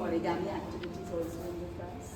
origami activities also in the class.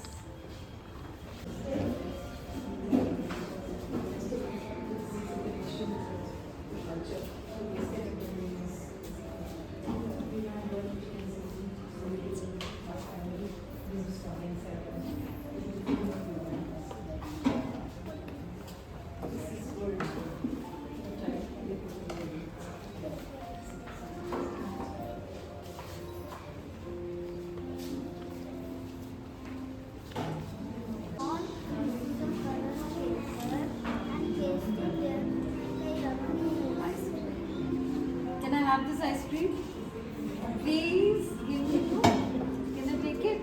Can I have this ice cream? Please give me two. Can I take it?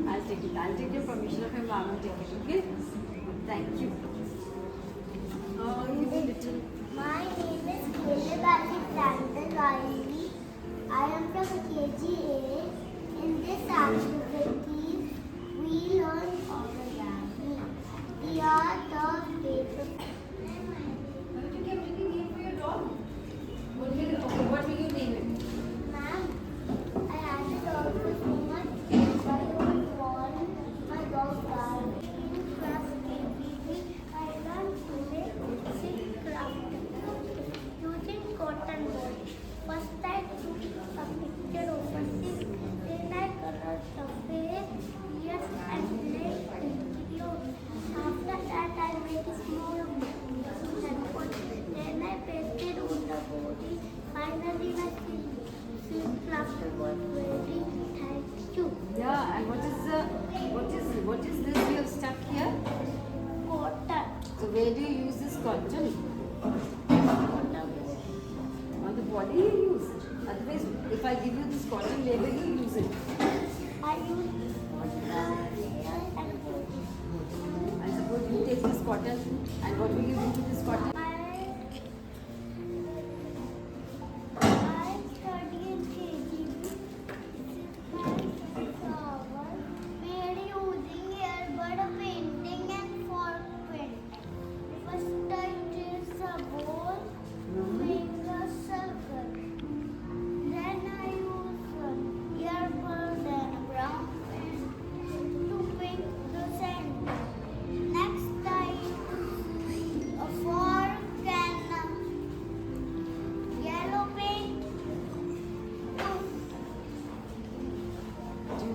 I'll take it. I'll take your permission of your mom and take it, okay? Thank you. Oh, you little. My name is Caleb Alexander Riley. I am from KGA. In this activity, we learn origami, the art of paper. Haven't you kept any name for your dog? What will you name it? Ma'am, I had a dog for so much. I was born, my dog died. In class KGB, I learned to make silk craft using cotton ball. First I took a picture of a silk, then I colored the face, ears and legs into clothes. After that I made small handfuls. Then I pasted on the body. Finally my silk craft was ready. Thank you. Yeah, and what is this you have stuck here? Cotton. So where do you use this cotton? Cotton. On the body you use. Otherwise, if I give you this cotton label, you use it. I use on the hair and body. I suppose you take this cotton, and what will you do with this cotton? I study in KGB. Flower made using airbud painting and fork paint. First I trace a ball to make a circle. Then I use airbud and brown paint to paint the center. Next I use a fork and yellow paint to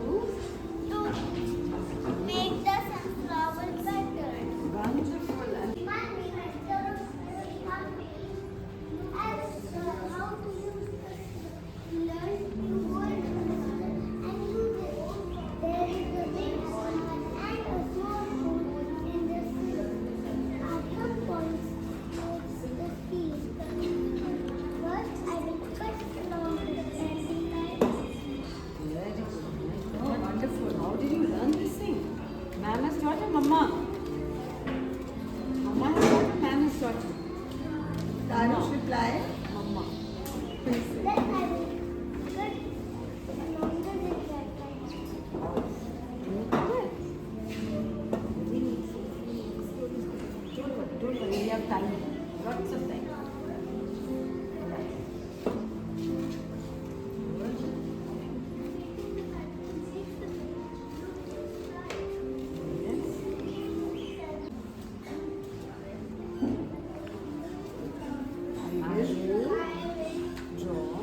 make the sunflower better. Wonderful. And My name is Dorothy. As how to use the learn you would and use it. There is a big hole and a small hole in the seal. At some point, the seal. First, I will cut along the bending line. very good. Oh, wonderful. How did you learn this thing? Ma'am has taught you, Mama. Mama has taught you, ma'am has taught you. Darush reply. Mama. Then I will cut along the zigzag line. Can you do it? Don't worry, we have time. Lots of time. I will draw.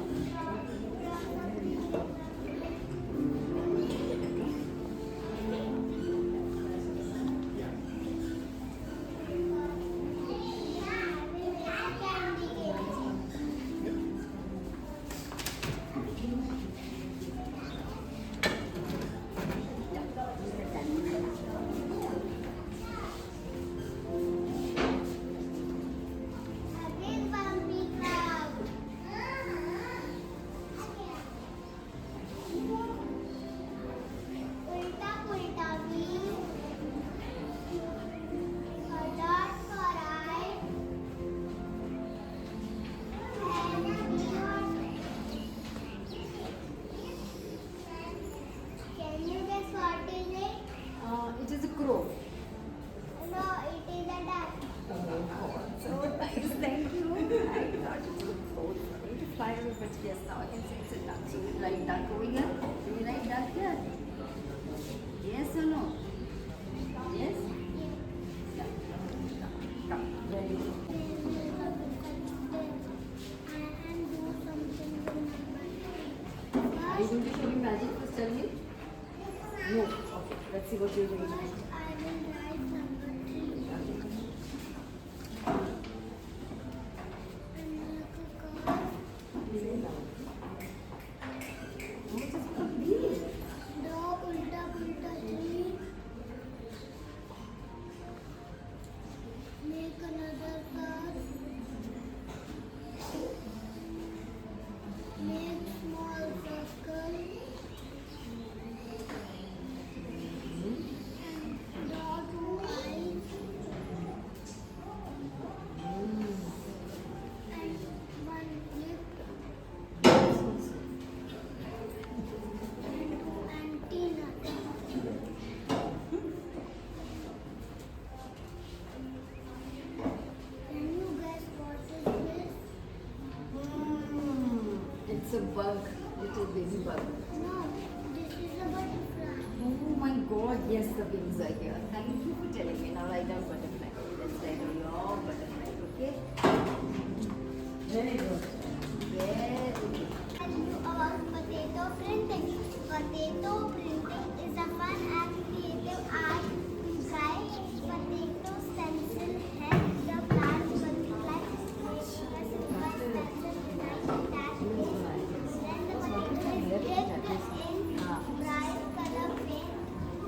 No. Okay. Let's see what you're doing. First, I will write number 3. And make a curve. Draw ulta pulta 3. Make another curve. Make small circle. And draw 2 eyes. And 1 lip. And 2 antennas. Can you guess what is this? It's a bug. Little baby bug. No, this is a butterfly. Oh my God! Yes, the wings are here. Thank you for telling me. Now write down butterfly. Let's write down your butterfly. Okay. Very good. Very good. Tell you about potato printing. Potato printing is a fun and creative art. Try potato stencil head. The plant multiply. Make a simple stencil design that is. Then the potato is dipped in bright color paint.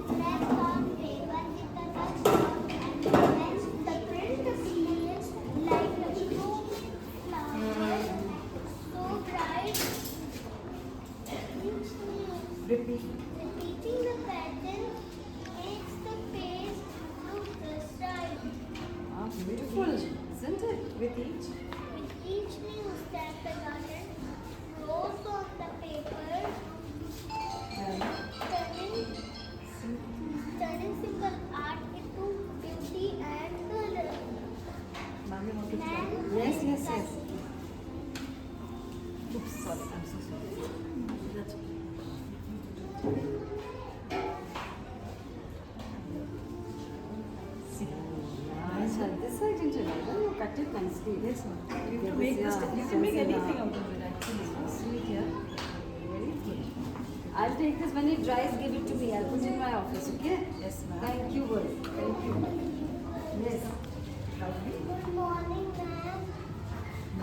Press on paper with a touch of and then the print appears like a blue flower. So bright. Repeat. Repeating the pattern makes the page look precise. Ah, beautiful, isn't it? With each. With each new step, the garden grows on the paper, turning simple art into beauty and color. Yes, yes, yes. Oops, sorry. I'm so sorry. That's okay. See. Nice one. This side into it. You cut it nicely. Yes, ma'am. You can make this. You can make anything out of it actually. Sweet, yeah. Very good. I'll take this when it dries. Give it to me. I'll put it in my office. Okay? Yes, ma'am. Thank you, girl. Thank you. Yes. Lovely. Good morning, ma'am.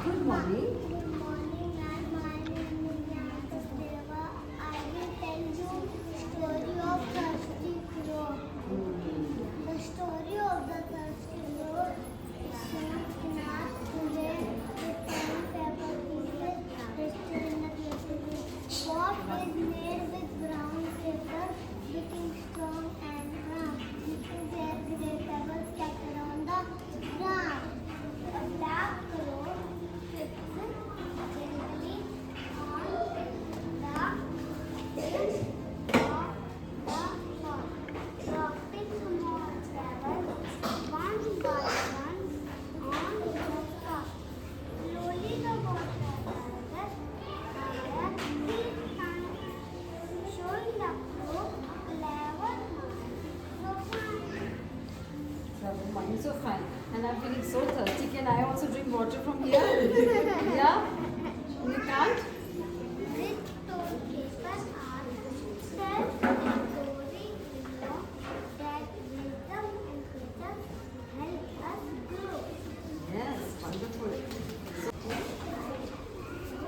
Good morning. Good morning, ma'am. My name is Niyama Sachdeva. I will tell you story of Thirsty Crow. The story of the thirsty crow is shown in our today with 10 paper pieces pasted in the plastic. Pot is made with brown paper, looking strong and round. There gray pebbles scattered on the ground. A black crow sits gently on the edge of the pot, dropping small pebbles one by one on the cup. Slowly the water rises higher each time, showing the crow clever mind So so fine. fine. And I'm feeling so thirsty. Can I also drink water from here? Yeah? You can't? With those paper art, tell the story below that wisdom and wisdom help us grow. Yes, wonderful.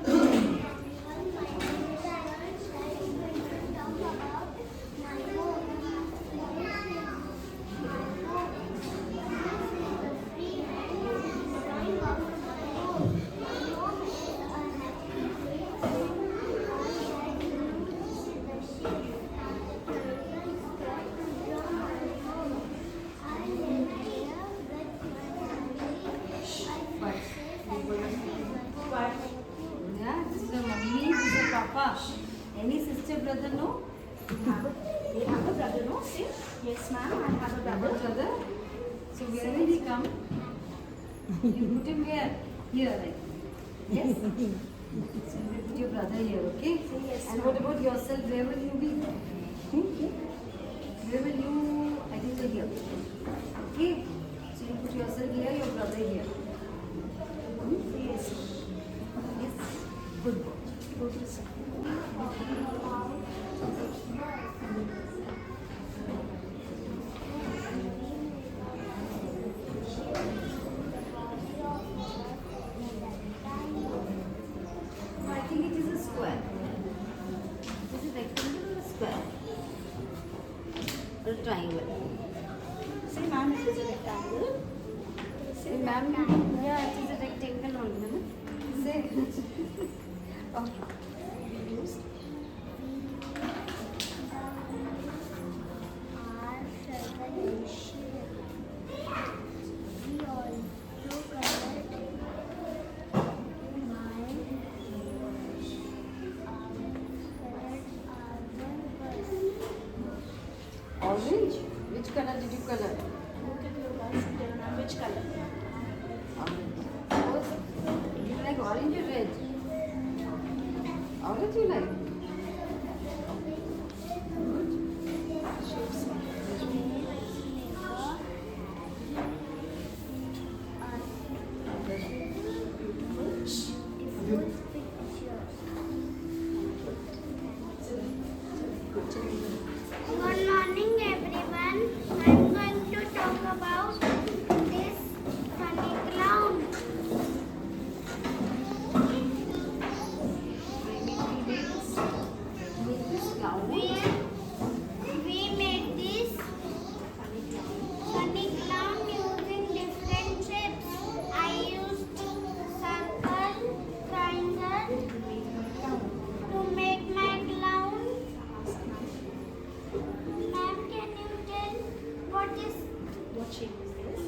Everyone, my name is Ayan. I am going to talk about my home. My home. This is the free and easy drawing of my home. My home is a happy place. I like to see the sheep and the turtles try to draw my home. I live here with my family. I feel safe and happy. Thank you. Yeah, this is your mummy, this is your papa. Any sister, brother, no? You have a brother, no? See? Yes, ma'am. I have a brother. Brother? So where will he come? You put him where? Here, right? Yes? So you will put your brother here, okay? Yes, And what about yourself? Where will you be? Where will you, I think so here. Okay? So you put yourself here, your brother here. Yes. Yes? Good boy. Go to the side. or a triangle? Say, ma'am, it is a rectangle. Say, Ma'am, yeah, it is a rectangle only, no? Say. Oh. Used. Our revolution. We also colored my Orange? Which color did you color? Look at your bus and tell ma'am which color. Orange. Oh, you like orange or red? Orange you like? Good morning, everyone. I'm going to talk about this funny clown. We made this funny clown using different shapes. I used circle, triangle to make my clown. Ma'am, can you tell what What shape is this?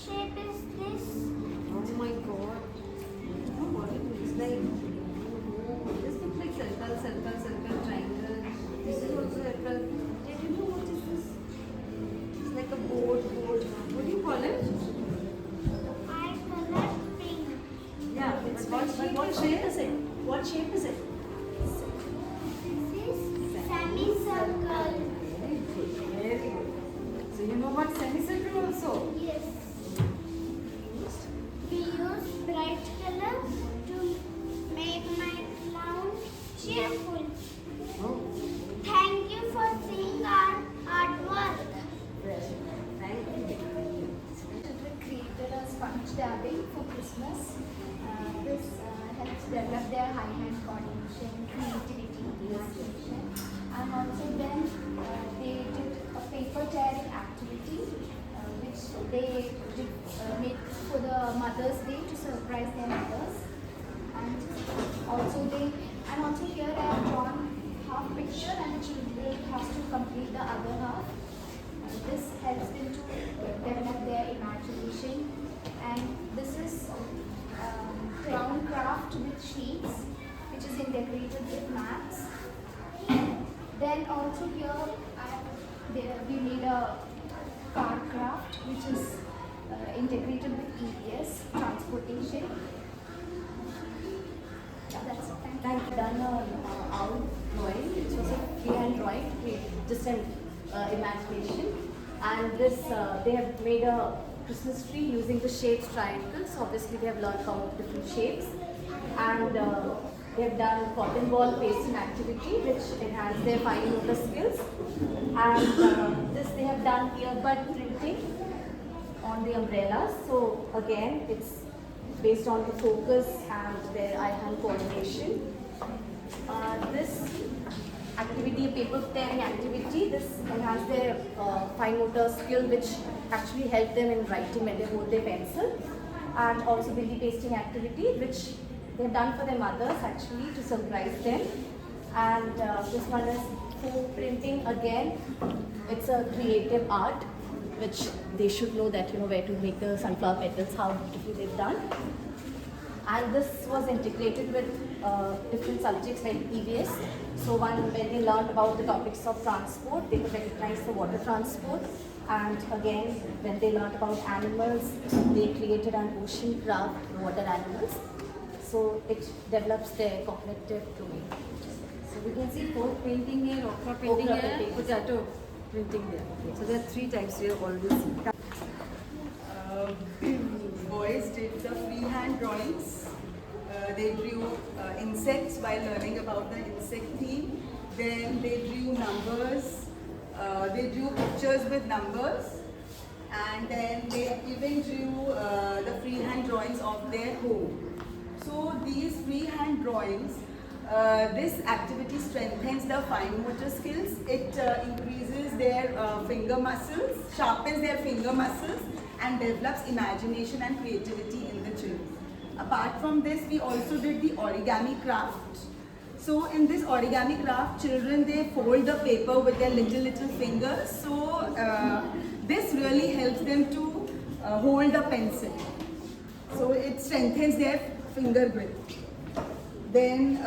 shape is this? Oh my god. What it looks like. This looks like circle, circle, circle, triangle. This is also circle. Did you know what is this? It's like a boat, boat. What do you call it? I colored pink. Yeah, It's but but what shape is it? What shape is it? This is semicircle. Very good, very good. So you know what semicircle also? Yes. We use bright color to make my clown cheerful. Oh, Thank you for seeing our artwork. thank you. Children created a sponge dabbing for Christmas. This helps develop their hand coordination, creativity, imagination. And also then they did a paper tearing activity which they did make for the Mother's Day to surprise their mothers. And also here I have drawn half picture and the children has to complete the other half. This helps them to develop their imagination. And this is clown craft with sheets, which is integrated with maths. Then also here we made a car craft, which is integrated with EVS, transportation. Yeah, that's it. Thank you. I've done a owl drawing, which was a freehand drawing, just an imagination. And this, they have made a Christmas tree using the shapes triangles. So obviously they have learned about different shapes. And they have done cotton ball pasting activity, which enhance their fine motor skills. And this they have done earbud printing on the umbrellas. So again, it's based on the focus and their eye-hand coordination. This activity, a paper tearing activity, this enhance their fine motor skill, which actually help them in writing when they hold their pencil. And also billy pasting activity, which they've done for their mothers actually to surprise them. And this one is folk printing again. It's a creative art, which they should know that where to make the sunflower petals, how beautifully they've done. And this was integrated with different subjects like EVS. So when they learned about the topics of transport, they could recognize the water transport. And again, when they learned about animals, they created an ocean craft, water animals. So it develops their cognitive domain. So we can see folk painting here, okra painting Okra here, painting. potato printing there. So there are three types we have already seen. Boys did the freehand drawings. They drew insects while learning about the insect theme. Then they drew numbers. They drew pictures with numbers. And then they even drew the freehand drawings of their home. So these freehand drawings This activity strengthens the fine motor skills. It increases their finger muscles, sharpens their finger muscles, and develops imagination and creativity in the children. Apart from this, we also did the origami craft. So in this origami craft, children, they fold the paper with their little fingers. So this really helps them to hold the pencil. So it strengthens their finger grip. Then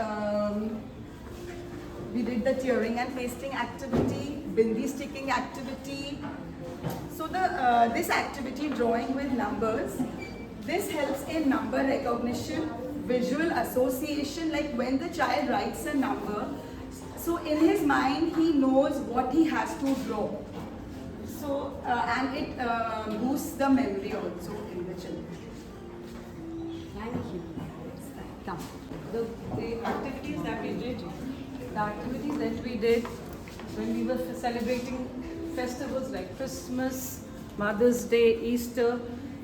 we did the tearing and pasting activity, bindi sticking activity. So this activity, drawing with numbers, this helps in number recognition, visual association, like when the child writes a number, so in his mind he knows what he has to draw. So and it boosts the memory also in the children. Thank you. Come. The activities that we did when we were celebrating festivals like Christmas, Mother's Day, Easter,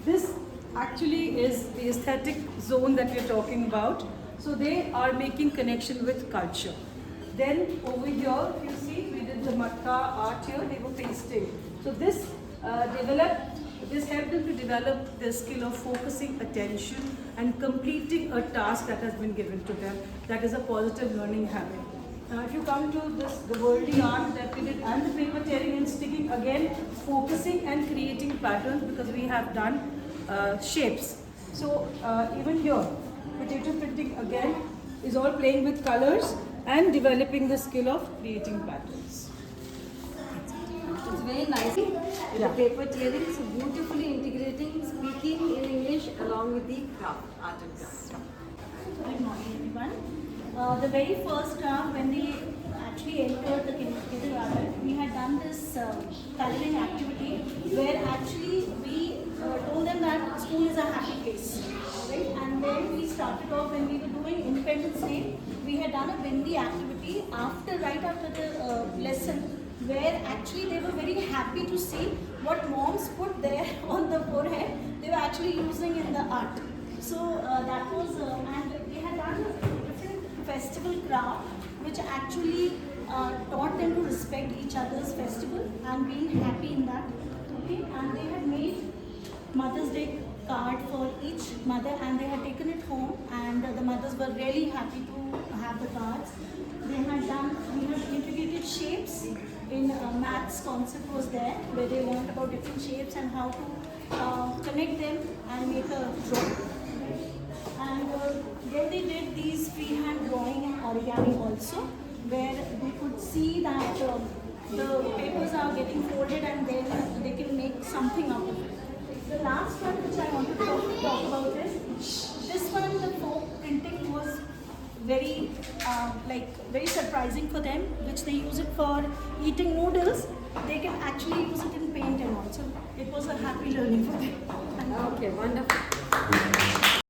this actually is the aesthetic zone that we're talking about. So they are making connection with culture. Then over here, if you see, we did the matka art here, they were pasting. So this helped them to develop the skill of focusing attention and completing a task that has been given to them. That is a positive learning habit. Now if you come to this, the worldly art that we did and the paper tearing and sticking, again focusing and creating patterns, because we have done shapes. So even here, potato printing again is all playing with colors and developing the skill of creating patterns. It's very nice. The paper tearing, so beautifully integrating speaking in English along with the craft, art and craft. Good morning, everyone. The very first craft, when they actually entered the kindergarten, we had done this coloring activity where actually we told them that school is a happy place, right? And then we started off when we were doing Independence Day. We had done a bindi activity right after the lesson, where actually they were very happy to see what moms put there on the forehead. They were actually using in the art. So that was, and they had done a different festival craft, which actually taught them to respect each other's festival and being happy in that. Okay, and they had made Mother's Day card for each mother, and they had taken it home, and the mothers were really happy to have the cards. We had integrated shapes in maths concept was there, where they learned about different shapes and how to connect them and make a drawing. And then they did these freehand drawing and origami also, where they could see that the papers are getting folded and then they can make something out of it. The last one which I want to talk about is this one. The folk printing was very very surprising for them, which they use it for eating noodles. They can actually use it in paint and also. It was a happy learning for them. Okay, wonderful.